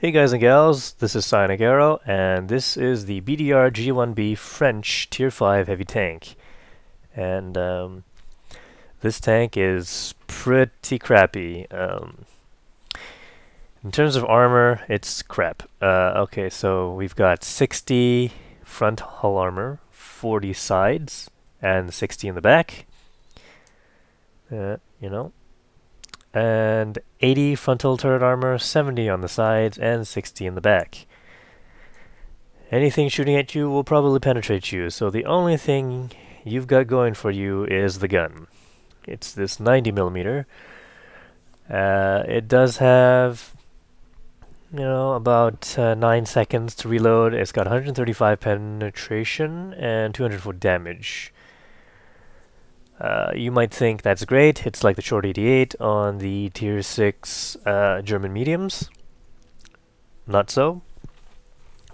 Hey guys and gals, this is Sonic Arrow, and this is the BDR G1B French Tier 5 heavy tank. And this tank is pretty crappy. In terms of armor, it's crap. Okay, so we've got 60 front hull armor, 40 sides, and 60 in the back. And 80 frontal turret armor, 70 on the sides, and 60 in the back. Anything shooting at you will probably penetrate you, so the only thing you've got going for you is the gun. It's this 90mm. It does have, about 9 seconds to reload. It's got 135 penetration and 204 damage. You might think that's great. It's like the Short 88 on the Tier 6 German mediums. Not so.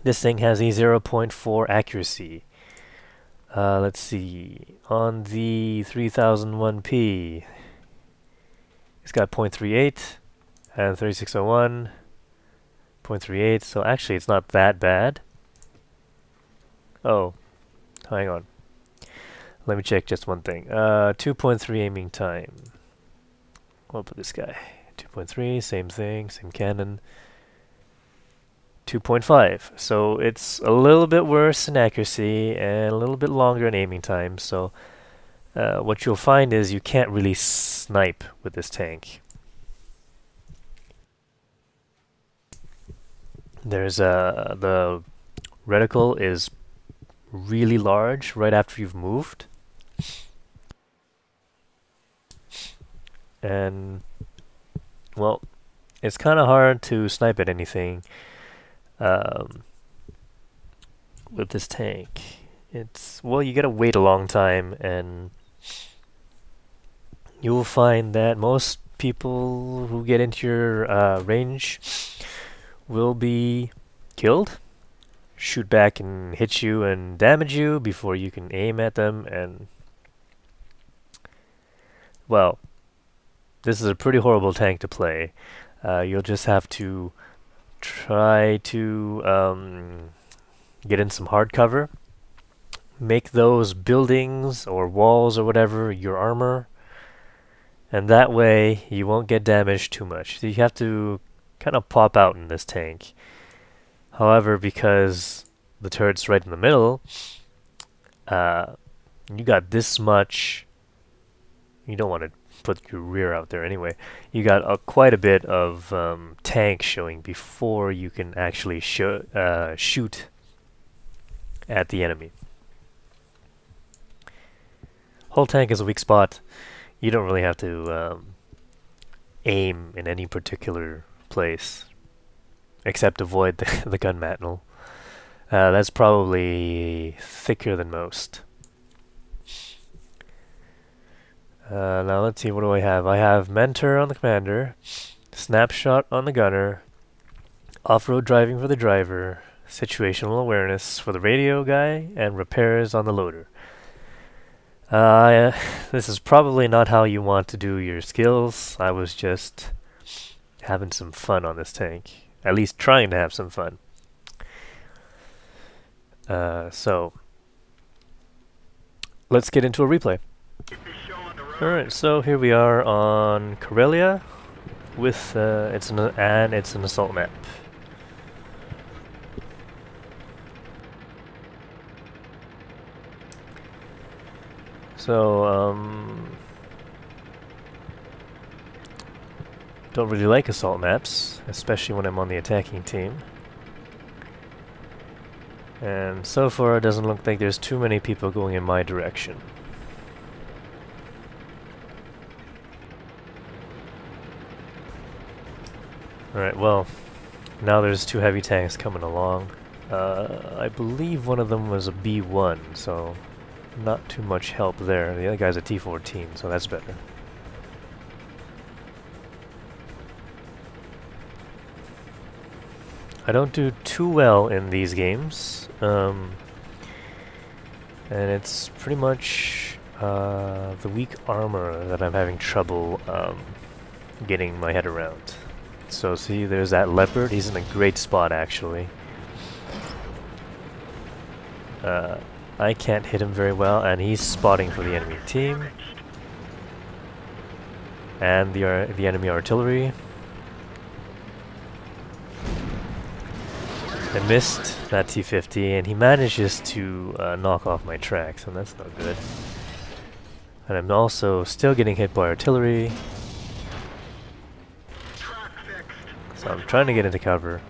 This thing has a 0.4 accuracy. Let's see. On the 3001P, it's got 0.38 and 3601, 0.38. So actually, it's not that bad. Oh, hang on. Let me check just one thing. 2.3 aiming time. What about this guy? 2.3, same thing, same cannon. 2.5. So it's a little bit worse in accuracy and a little bit longer in aiming time. So what you'll find is you can't really snipe with this tank. There's the reticle is really large right after you've moved. And, well, it's kind of hard to snipe at anything with this tank. You gotta wait a long time, and you will find that most people who get into your range will be killed, shoot back and hit you and damage you before you can aim at them, and, well, this is a pretty horrible tank to play. You'll just have to try to get in some hard cover. Make those buildings or walls or whatever your armor. And that way you won't get damaged too much. So you have to kind of pop out in this tank. However, because the turret's right in the middle, you got this much. You don't want to put your rear out there anyway. You got quite a bit of tank showing before you can actually shoot at the enemy. Whole tank is a weak spot. You don't really have to aim in any particular place, except avoid the gun mantle. That's probably thicker than most. Now let's see, what do I have? I have Mentor on the commander, Snapshot on the gunner, Off-road driving for the driver, Situational awareness for the radio guy, and Repairs on the loader. This is probably not how you want to do your skills. I was just having some fun on this tank. At least trying to have some fun. So, let's get into a replay. Alright, so here we are on Corellia with it's an assault map. So don't really like assault maps, especially when I'm on the attacking team. And so far it doesn't look like there's too many people going in my direction. Alright, well, now there's two heavy tanks coming along. I believe one of them was a B1, so not too much help there. The other guy's a T14, so that's better. I don't do too well in these games, and it's pretty much the weak armor that I'm having trouble getting my head around. So see, there's that leopard. He's in a great spot, actually. I can't hit him very well, and he's spotting for the enemy team. And the enemy artillery. I missed that T-50, and he manages to knock off my tracks, and that's not good. And I'm also still getting hit by artillery. So I'm trying to get into cover.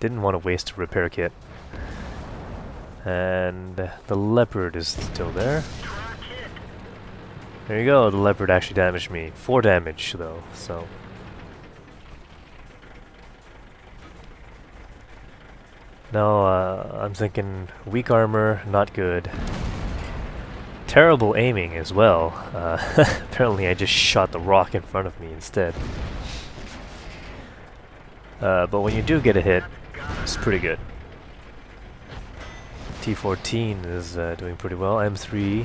Didn't want to waste a repair kit. And the leopard is still there. There you go, the leopard actually damaged me. 4 damage though, so. Now I'm thinking weak armor, not good. Terrible aiming as well. Apparently I just shot the rock in front of me instead. But when you do get a hit, it's pretty good. T-14 is doing pretty well. M3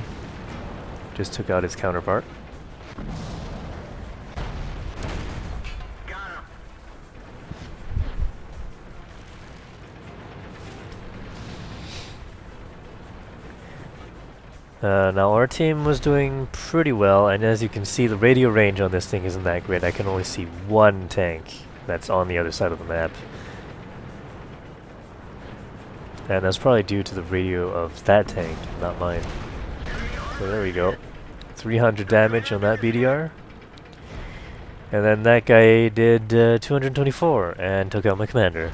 just took out its counterpart. Now our team was doing pretty well, and as you can see, the radio range on this thing isn't that great. I can only see one tank that's on the other side of the map. And that's probably due to the radio of that tank, not mine. So there we go. 300 damage on that BDR. And then that guy did 224 and took out my commander.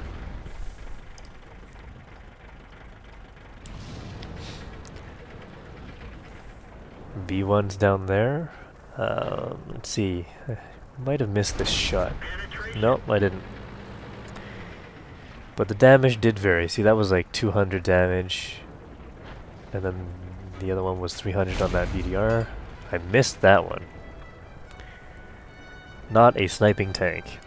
B1's down there. Let's see. I might have missed this shot. Nope, I didn't. But the damage did vary. See, that was like 200 damage. And then the other one was 300 on that BDR. I missed that one. Not a sniping tank.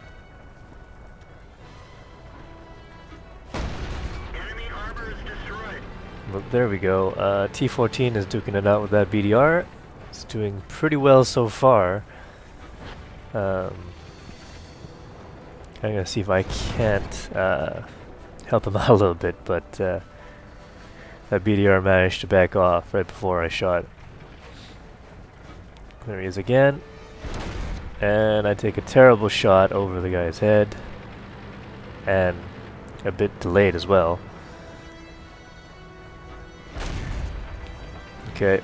But there we go. T-14 is duking it out with that BDR. It's doing pretty well so far. I'm gonna see if I can't help him out a little bit, but that BDR managed to back off right before I shot. There he is again. And I take a terrible shot over the guy's head. And a bit delayed as well. Okay.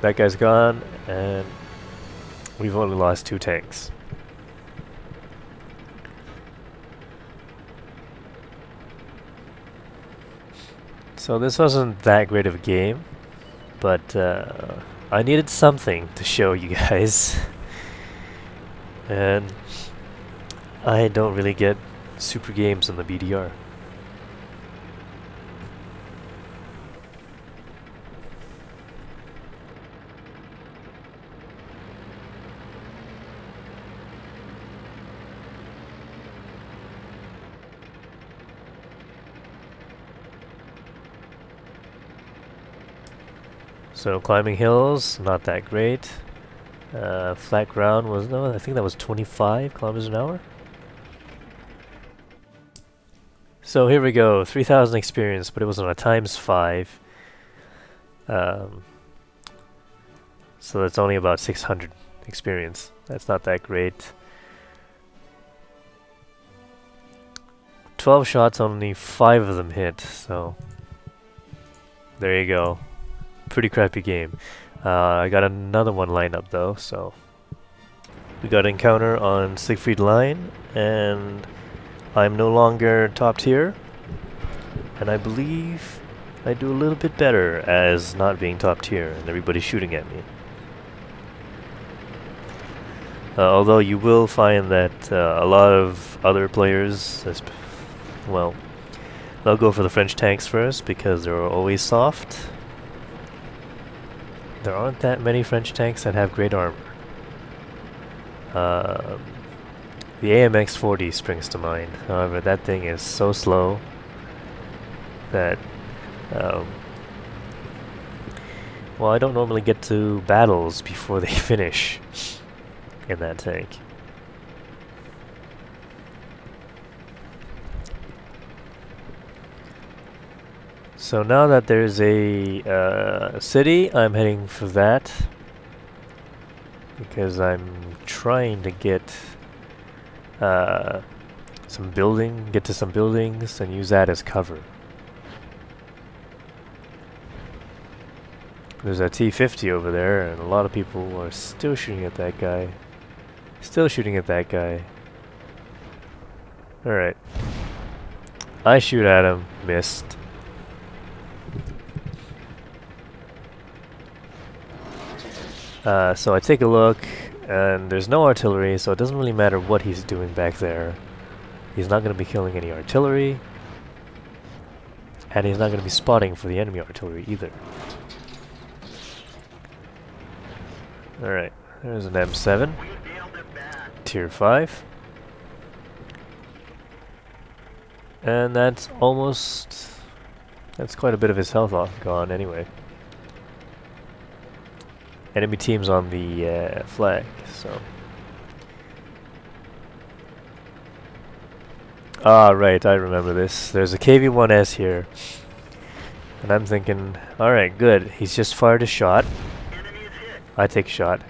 That guy's gone, and we've only lost 2 tanks. So this wasn't that great of a game, but I needed something to show you guys. And I don't really get super games on the BDR. So climbing hills, not that great. Flat ground was, no, I think that was 25 kilometers an hour. So here we go, 3,000 experience, but it was on a ×5. So that's only about 600 experience. That's not that great. 12 shots, only 5 of them hit, so there you go. Pretty crappy game. I got another one lined up though, so we got an encounter on Siegfried line, and I'm no longer top tier, and I believe I do a little bit better as not being top tier and everybody's shooting at me. Although you will find that a lot of other players, well, they'll go for the French tanks first because they're always soft. There aren't that many French tanks that have great armor. The AMX-40 springs to mind. However, that thing is so slow that, well, I don't normally get to battles before they finish in that tank. So now that there's a city, I'm heading for that. Because I'm trying to get get to some buildings and use that as cover. There's a T-50 over there, and a lot of people are still shooting at that guy. Still shooting at that guy. Alright. I shoot at him, missed. So I take a look, and there's no artillery, so it doesn't really matter what he's doing back there. He's not going to be killing any artillery, and he's not going to be spotting for the enemy artillery either. Alright, there's an M7, tier 5. And that's quite a bit of his health gone anyway. Enemy team's on the flag, so. Ah, right, I remember this. There's a KV-1S here. And I'm thinking, alright, good. He's just fired a shot. I take a shot.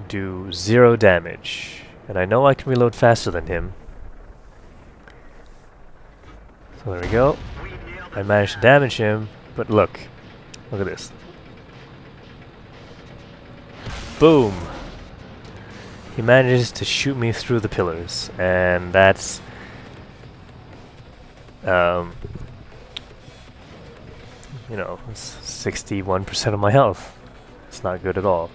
Do 0 damage. And I know I can reload faster than him. So there we go. I managed to damage him, but look. Look at this. Boom! He manages to shoot me through the pillars, and that's you know, it's 61% of my health. It's not good at all.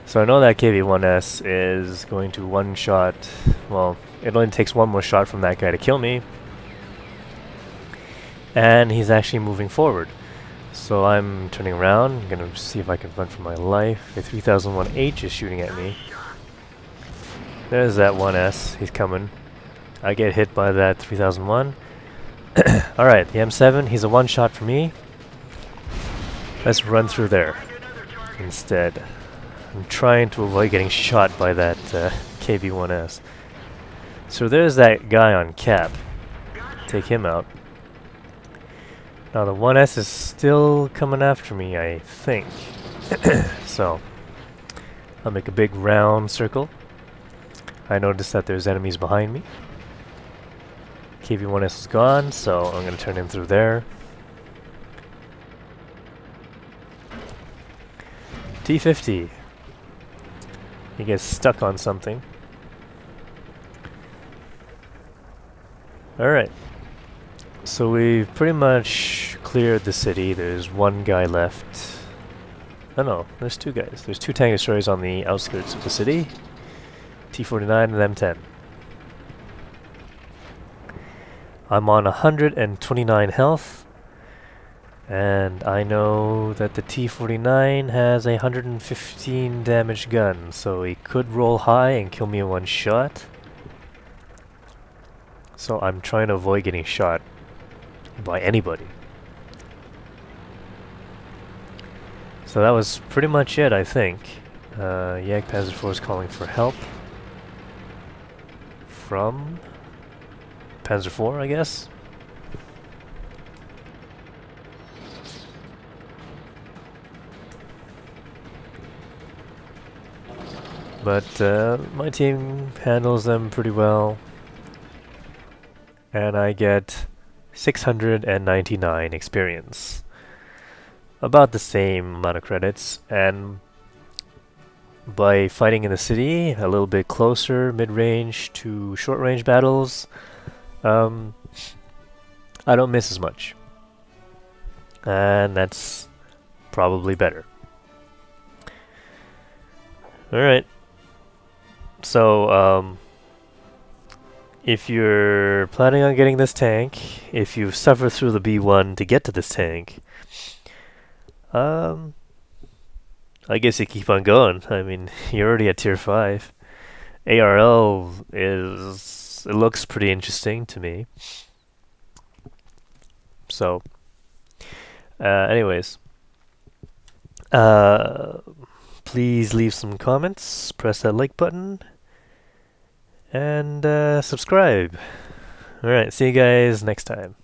So I know that KV-1S is going to one-shot, well, it only takes one more shot from that guy to kill me. And he's actually moving forward. So I'm turning around, I'm gonna see if I can run for my life. The 3001H is shooting at me. There's that 1S, he's coming. I get hit by that 3001. Alright, the M7, he's a one-shot for me. Let's run through there instead. I'm trying to avoid getting shot by that KV-1S. So there's that guy on cap. Take him out. Now the 1S is still coming after me, I think. So, I'll make a big round circle. I noticed that there's enemies behind me. KV-1S is gone, so I'm going to turn him through there. T-50. He gets stuck on something. Alright. So we've pretty much cleared the city. There's one guy left. Oh no, there's two guys. There's two tank destroyers on the outskirts of the city. T-49 and M10. I'm on 129 health. And I know that the T-49 has a 115 damage gun, so he could roll high and kill me in one shot. So I'm trying to avoid getting shot by anybody. So that was pretty much it, I think. Panzer IV is calling for help from Panzer IV, I guess. But my team handles them pretty well. And I get 699 experience. About the same amount of credits. And by fighting in the city, a little bit closer, mid-range to short-range battles, I don't miss as much. And that's probably better. Alright. So, if you're planning on getting this tank, if you've suffered through the B1 to get to this tank, I guess you keep on going. I mean, you're already at tier 5. ARL it looks pretty interesting to me. So, anyways, please leave some comments, press that like button, and subscribe. Alright, see you guys next time.